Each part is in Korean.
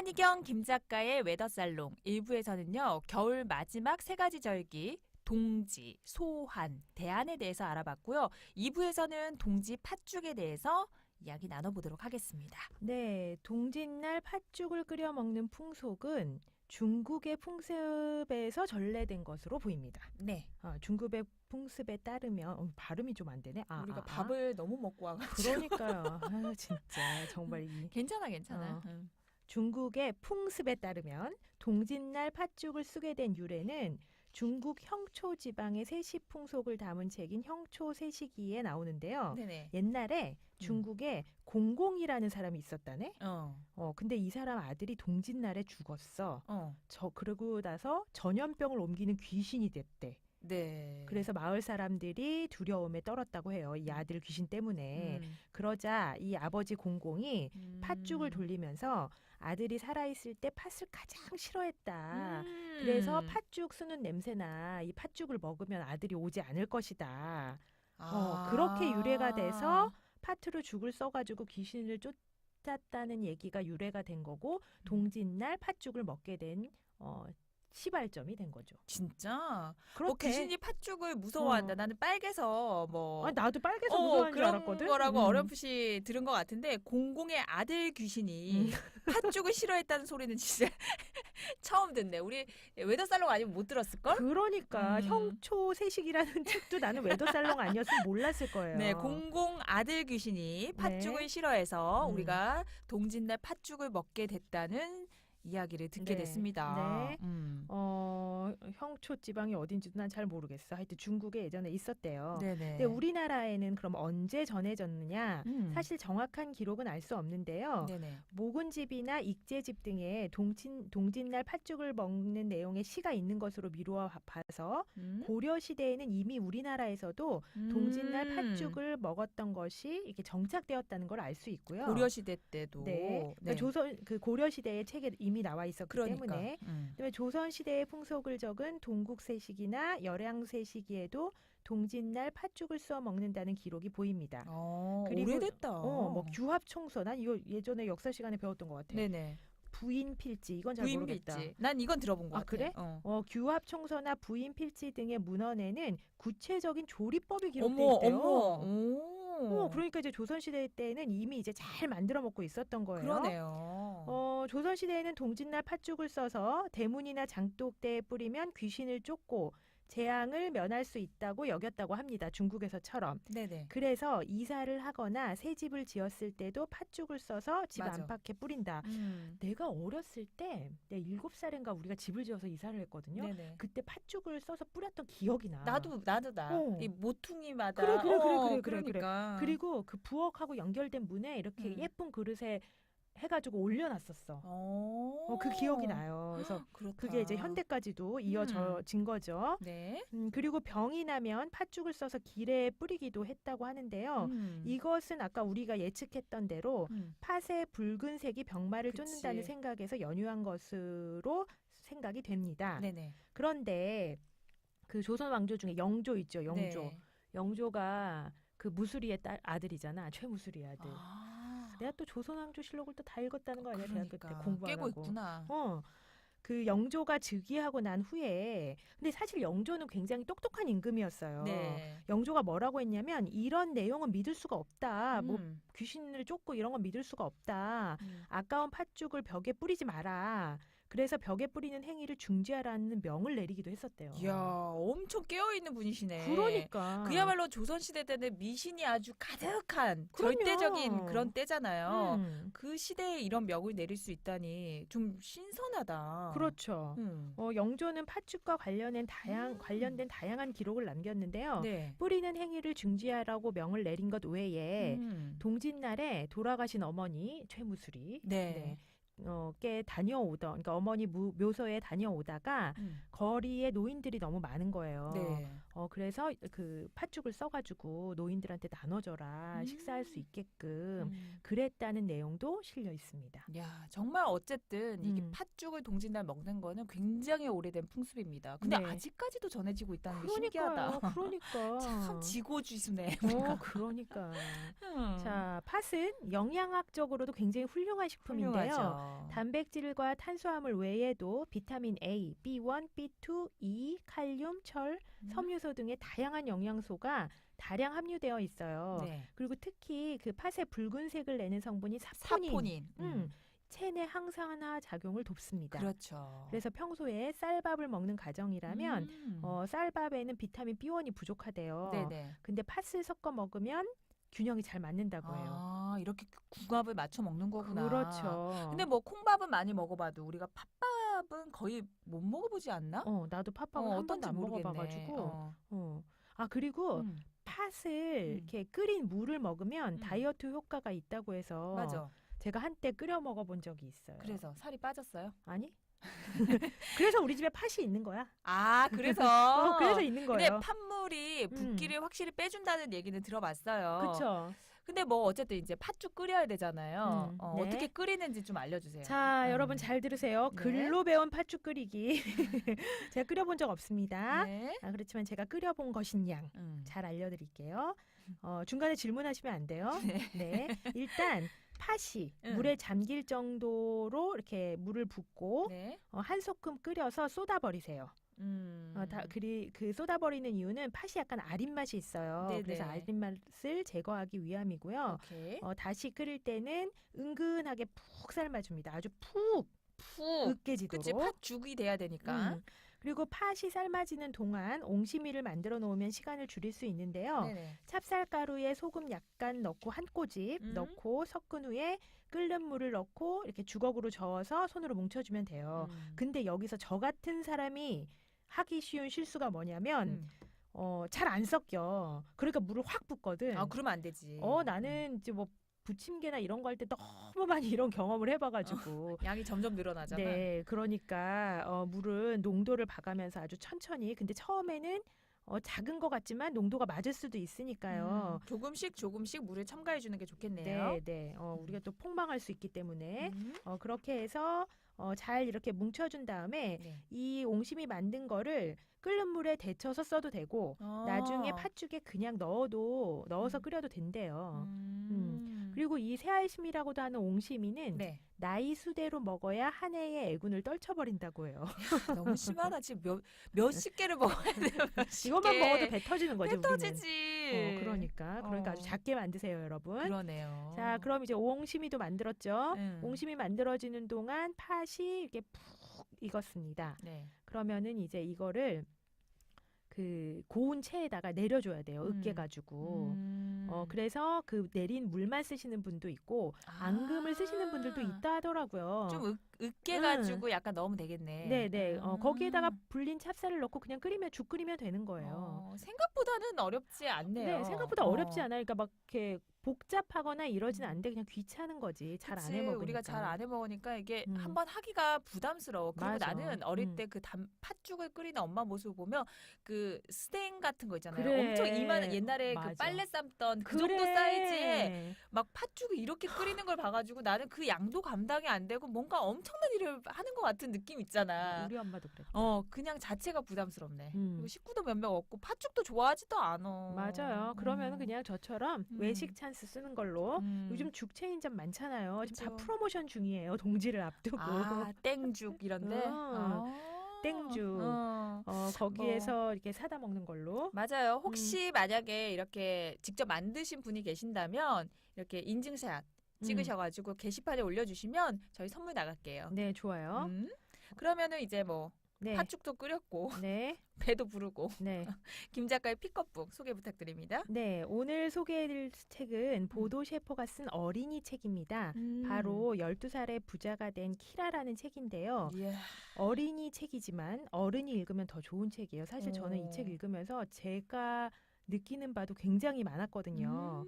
한희경 김 작가의 웨더살롱 1부에서는요. 겨울 마지막 세 가지 절기 동지, 소환, 대안에 대해서 알아봤고요. 2부에서는 동지 팥죽에 대해서 이야기 나눠보도록 하겠습니다. 네, 동짓날 팥죽을 끓여 먹는 풍속은 중국의 풍습에서 전래된 것으로 보입니다. 네. 중국의 풍습에 따르면 발음이 좀 안 되네. 우리가 밥을 너무 먹고 와가지고. 그러니까요. 진짜 정말 괜찮아. 중국의 풍습에 따르면 동짓날 팥죽을 쓰게 된 유래는 중국 형초 지방의 세식 풍속을 담은 책인 형초세식이에 나오는데요. 네네. 옛날에 중국에 공공이라는 사람이 있었다네. 근데 이 사람 아들이 동짓날에 죽었어. 그러고 나서 전염병을 옮기는 귀신이 됐대. 네. 그래서 마을 사람들이 두려움에 떨었다고 해요. 이 아들 귀신 때문에. 그러자 이 아버지 공공이 팥죽을 돌리면서 아들이 살아있을 때 팥을 가장 싫어했다. 그래서 팥죽 쓰는 냄새나 이 팥죽을 먹으면 아들이 오지 않을 것이다. 그렇게 유래가 돼서 팥으로 죽을 써가지고 귀신을 쫓았다는 얘기가 유래가 된 거고 동짓날 팥죽을 먹게 된 시발점이 된 거죠. 진짜? 그렇대. 귀신이 팥죽을 무서워한다. 나는 빨개서 나도 빨개서 무서워하는 줄 알았거든. 그런 거라고 어렴풋이 들은 것 같은데 공공의 아들 귀신이 팥죽을 싫어했다는 소리는 진짜 처음 듣네. 우리 웨더살롱 아니면 못 들었을걸? 그러니까 형초세식이라는 책도 나는 웨더살롱 아니었으면 몰랐을 거예요. 네, 공공 아들 귀신이 팥죽을 싫어해서 우리가 동짓날 팥죽을 먹게 됐다는 이야기를 듣게 됐습니다. 네. 형초 지방이 어딘지도 난 잘 모르겠어. 하여튼 중국에 예전에 있었대요. 네네. 근데 우리나라에는 그럼 언제 전해졌느냐? 사실 정확한 기록은 알 수 없는데요. 네네. 묵은집이나 익제집 등에 동짓날 팥죽을 먹는 내용의 시가 있는 것으로 미루어 봐서 고려 시대에는 이미 우리나라에서도 동짓날 팥죽을 먹었던 것이 이렇게 정착되었다는 걸 알 수 있고요. 고려 시대 때도. 네. 그러니까 조선 고려 시대의 책에 이미 나와 있었기 때문에 그다음에 조선 시대의 풍속을 적은 동국세식이나 열양세식이에도 동짓날 팥죽을 써 먹는다는 기록이 보입니다. 그리고 오래됐다. 규합청서 난 이거 예전에 역사 시간에 배웠던 것 같아. 네네. 부인필지 이건 잘 모르겠다. 난 이건 들어본 것 같아. 그래? 규합청서나 부인필지 등의 문헌에는 구체적인 조리법이 기록돼 있대요. 그러니까 이제 조선시대 때는 이미 이제 잘 만들어 먹고 있었던 거예요. 그러네요. 조선시대에는 동짓날 팥죽을 써서 대문이나 장독대에 뿌리면 귀신을 쫓고 재앙을 면할 수 있다고 여겼다고 합니다. 중국에서처럼. 네네. 그래서 이사를 하거나 새 집을 지었을 때도 팥죽을 써서 집 안팎에 뿌린다. 내가 어렸을 때, 내가 7살인가 우리가 집을 지어서 이사를 했거든요. 네네. 그때 팥죽을 써서 뿌렸던 기억이 나. 나도. 이 모퉁이마다. 그래. 그러니까. 그리고 그 부엌하고 연결된 문에 이렇게 예쁜 그릇에 해가지고 올려놨었어. 그 기억이 나요. 그래서 그게 이제 현대까지도 이어진 거죠. 네. 그리고 병이 나면 팥죽을 써서 길에 뿌리기도 했다고 하는데요. 이것은 아까 우리가 예측했던 대로 팥의 붉은색이 병마를 쫓는다는 생각에서 연유한 것으로 생각이 됩니다. 네네. 그런데 그 조선 왕조 중에 영조 있죠. 영조. 네. 영조가 그 무수리의 아들이잖아. 최무수리의 아들. 내가 또 조선왕조실록을 또 다 읽었다는 거 아니야? 대학교 때 공부하고. 깨고 있구나. 그 영조가 즉위하고 난 후에 근데 사실 영조는 굉장히 똑똑한 임금이었어요. 네. 영조가 뭐라고 했냐면 이런 내용은 믿을 수가 없다. 귀신을 쫓고 이런 건 믿을 수가 없다. 아까운 팥죽을 벽에 뿌리지 마라. 그래서 벽에 뿌리는 행위를 중지하라는 명을 내리기도 했었대요. 이야, 엄청 깨어있는 분이시네. 그러니까. 그야말로 조선시대 때는 미신이 아주 가득한 절대적인 그런 때잖아요. 그 시대에 이런 명을 내릴 수 있다니 좀 신선하다. 그렇죠. 영조는 팥죽과 관련된 다양한 기록을 남겼는데요. 네. 뿌리는 행위를 중지하라고 명을 내린 것 외에 동짓날에 돌아가신 어머니 최무수리 께 다녀오던 그러니까 어머니 묘소에 다녀오다가 거리에 노인들이 너무 많은 거예요. 네. 그래서 그 팥죽을 써가지고 노인들한테 나눠줘라. 식사할 수 있게끔 그랬다는 내용도 실려 있습니다. 야, 정말 어쨌든 이게 음. 팥죽을 동짓날 먹는 거는 굉장히 오래된 풍습입니다. 근데 네. 아직까지도 전해지고 있다는 게 신기하다. 그러니까. 참 지고지순해. 그러니까. 음. 자, 팥은 영양학적으로도 굉장히 훌륭한 식품인데요. 훌륭하죠. 단백질과 탄수화물 외에도 비타민 A, B1, B2, E, 칼륨, 철, 섬유소 등의 다양한 영양소가 다량 함유되어 있어요. 네. 그리고 특히 그 팥의 붉은색을 내는 성분이 사포닌, 사포닌. 체내 항산화 작용을 돕습니다. 그렇죠. 그래서 평소에 쌀밥을 먹는 가정이라면 쌀밥에는 비타민 B1이 부족하대요. 네네. 근데 팥을 섞어 먹으면 균형이 잘 맞는다고 해요. 아, 이렇게 궁합을 맞춰 먹는 거구나. 그렇죠. 근데 뭐 콩밥은 많이 먹어봐도 우리가 팥밥은 거의 못 먹어보지 않나? 나도 팥밥을 한 번도 어떤지 안 모르겠네. 먹어봐가지고. 아, 그리고 팥을 이렇게 끓인 물을 먹으면 다이어트 효과가 있다고 해서 맞아. 제가 한때 끓여 먹어본 적이 있어요. 그래서 살이 빠졌어요? 아니? 그래서 우리 집에 팥이 있는 거야. 아, 그래서? 그래서 있는 거예요. 근데 팥물이 붓기를 확실히 빼준다는 얘기는 들어봤어요. 그렇죠. 근데 뭐 어쨌든 이제 팥죽 끓여야 되잖아요. 네. 어떻게 끓이는지 좀 알려주세요. 자, 여러분 잘 들으세요. 네. 글로 배운 팥죽 끓이기. 제가 끓여본 적 없습니다. 네. 그렇지만 제가 끓여본 것인 양 잘 알려드릴게요. 중간에 질문하시면 안 돼요. 네. 일단 팥이 물에 잠길 정도로 이렇게 물을 붓고 네. 한 소끔 끓여서 쏟아버리세요. 그 쏟아버리는 이유는 팥이 약간 아린 맛이 있어요. 네네. 그래서 아린 맛을 제거하기 위함이고요. 오케이. 다시 끓일 때는 은근하게 푹 삶아줍니다. 아주 푹 으깨지도록. 그치, 팥죽이 돼야 되니까. 그리고 팥이 삶아지는 동안 옹심이를 만들어 놓으면 시간을 줄일 수 있는데요. 네네. 찹쌀가루에 소금 약간 넣고 한 꼬집 넣고 섞은 후에 끓는 물을 넣고 이렇게 주걱으로 저어서 손으로 뭉쳐주면 돼요. 근데 여기서 저 같은 사람이 하기 쉬운 실수가 뭐냐면 잘 안 섞여. 그러니까 물을 확 붓거든. 아, 그러면 안 되지. 나는 이제 뭐 부침개나 이런 거 할 때 너무 많이 이런 경험을 해봐가지고 양이 점점 늘어나잖아. 네, 그러니까 물은 농도를 봐가면서 아주 천천히. 근데 처음에는 작은 것 같지만 농도가 맞을 수도 있으니까요. 조금씩 물을 첨가해 주는 게 좋겠네요. 네. 우리가 또 폭망할 수 있기 때문에 그렇게 해서 잘 이렇게 뭉쳐준 다음에 이 옹심이 만든 거를 끓는 물에 데쳐서 써도 되고 나중에 팥죽에 그냥 넣어서 끓여도 된대요. 그리고 이 새알심이라고도 하는 옹심이는 나이 수대로 먹어야 한 해의 애군을 떨쳐버린다고 해요. 너무 심하다. 지금 몇십 개를 먹어야 돼요. 이것만 먹어도 배 터지는 거지. 배 터지지. 우리는. 그러니까 아주 작게 만드세요, 여러분. 그러네요. 자, 그럼 이제 옹심이도 만들었죠. 옹심이 만들어지는 동안 팥이 이렇게 푹 익었습니다. 네. 그러면은 이제 이거를 그 고운 체에다가 내려줘야 돼요. 으깨가지고. 그래서 그 내린 물만 쓰시는 분도 있고 앙금을 쓰시는 분들도 있다 하더라고요. 좀 으깨가지고 약간 넣으면 되겠네. 네네. 거기에다가 불린 찹쌀을 넣고 그냥 죽 끓이면 되는 거예요. 생각보다는 어렵지 않네요. 네, 생각보다 어렵지 않아요. 그러니까 막 이렇게 복잡하고 이러진 않는데 그냥 귀찮은 거지. 잘 안 해먹으니까. 우리가 잘 안 해먹으니까 이게 한번 하기가 부담스러워. 그리고 맞아. 나는 어릴 때 그 팥죽을 끓이는 엄마 모습을 보면 그 스탱 같은 거 있잖아요. 그래. 엄청 이만한 옛날에 맞아. 그 빨래 삶던 그 정도 사이즈에 막 팥죽을 이렇게 끓이는 걸 봐가지고 나는 그 양도 감당이 안 되고 뭔가 엄청난 일을 하는 것 같은 느낌 있잖아. 우리 엄마도 그랬다. 그냥 자체가 부담스럽네. 그리고 식구도 몇 명 없고 팥죽도 좋아하지도 않아. 맞아요. 그러면 그냥 저처럼 외식 찬스 쓰는 걸로 요즘 죽 체인점 많잖아요. 지금 다 프로모션 중이에요. 동지를 앞두고. 땡죽 이런데. 땡죽. 거기에서 이렇게 사다 먹는 걸로. 맞아요. 혹시 만약에 이렇게 직접 만드신 분이 계신다면 이렇게 인증샷 찍으셔가지고 게시판에 올려주시면 저희 선물 나갈게요. 네, 좋아요. 그러면은 이제 뭐 팥죽도 끓였고 배도 부르고 김 작가의 픽업북 소개 부탁드립니다. 네, 오늘 소개해드릴 책은 보도 셰퍼가 쓴 어린이 책입니다. 바로 12살의 부자가 된 키라라는 책인데요. 어린이 책이지만 어른이 읽으면 더 좋은 책이에요. 사실 저는 이 책 읽으면서 제가 느끼는 바도 굉장히 많았거든요.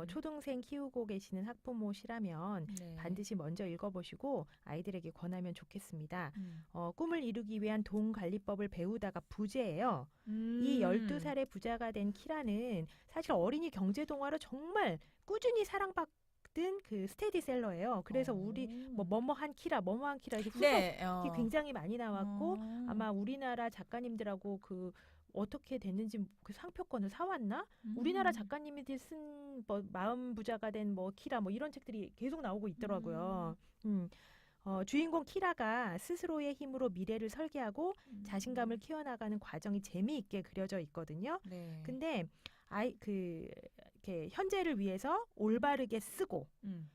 초등생 키우고 계시는 학부모시라면 네. 반드시 먼저 읽어보시고 아이들에게 권하면 좋겠습니다. 음. 꿈을 이루기 위한 동관리법을 배우다가 부재예요. 음. 이 12살의 부자가 된 키라는 사실 어린이 경제 동화로 정말 꾸준히 사랑받은 그 스테디셀러예요. 그래서 우리 뭐뭐한 키라, 뭐뭐한 키라 이렇게 후속이 네. 굉장히 많이 나왔고 어. 아마 우리나라 작가님들하고 그 어떻게 됐는지 그 상표권을 사왔나? 우리나라 작가님이 쓴 뭐 마음 부자가 된 뭐 키라 뭐 이런 책들이 계속 나오고 있더라고요. 주인공 키라가 스스로의 힘으로 미래를 설계하고 자신감을 키워나가는 과정이 재미있게 그려져 있거든요. 네. 근데 이렇게 현재를 위해서 올바르게 쓰고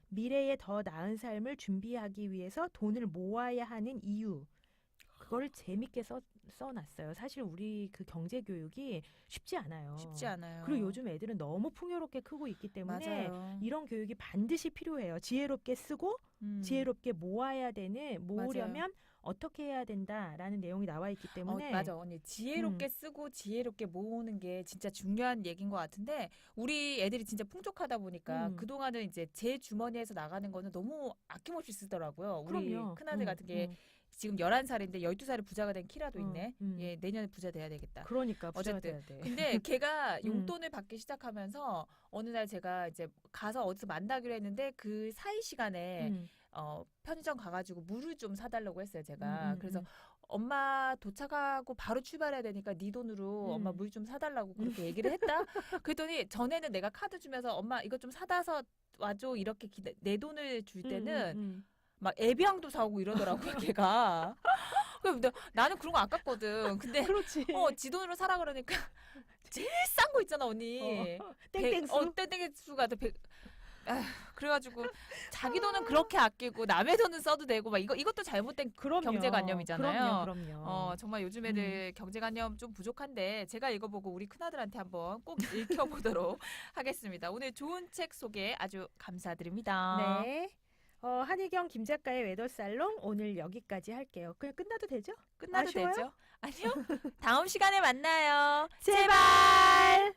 미래에 더 나은 삶을 준비하기 위해서 돈을 모아야 하는 이유 그거를 재밌게 써놨어요. 사실 우리 그 경제 교육이 쉽지 않아요. 쉽지 않아요. 그리고 요즘 애들은 너무 풍요롭게 크고 있기 때문에 맞아요. 이런 교육이 반드시 필요해요. 지혜롭게 쓰고 지혜롭게 모으려면 맞아요. 어떻게 해야 된다라는 내용이 나와 있기 때문에 맞아 언니 지혜롭게 쓰고 지혜롭게 모으는 게 진짜 중요한 얘기인 것 같은데 우리 애들이 진짜 풍족하다 보니까 그동안은 이제 제 주머니에서 나가는 거는 너무 아낌없이 쓰더라고요. 우리 그럼요. 큰아들 같은 게 지금 11살인데 12살에 부자가 된 키라도 있네. 예, 내년에 부자 돼야 되겠다. 그러니까 부자가 어쨌든 돼야 돼. 근데 걔가 용돈을 받기 시작하면서 어느 날 제가 이제 가서 어디서 만나기로 했는데 그 사이 시간에 편의점 가가지고 물을 좀 사달라고 했어요, 제가. 그래서 엄마 도착하고 바로 출발해야 되니까 네 돈으로 엄마 물 좀 사달라고 그렇게 얘기를 했다. 그랬더니 전에는 내가 카드 주면서 엄마 이거 좀 사다서 와줘 이렇게 내 돈을 줄 때는 막 에비앙도 사오고 이러더라고요, 걔가. 근데 나는 그런 거 아깝거든. 근데 그렇지. 지 돈으로 사라 그러니까 제일 싼 거 있잖아, 언니. 땡땡수. 땡땡수가 그래가지고 자기 돈은 그렇게 아끼고 남의 돈은 써도 되고 막 이것도 잘못된 경제관념이잖아요. 그럼요. 정말 요즘 애들 경제관념 좀 부족한데 제가 읽어보고 우리 큰아들한테 한번 꼭 읽혀보도록 하겠습니다. 오늘 좋은 책 소개 아주 감사드립니다. 네. 한희경 김 작가의 외도살롱 오늘 여기까지 할게요. 그냥 끝나도 되죠? 끝나도 아쉬워요? 되죠? 아니요. 다음 시간에 만나요. 제발!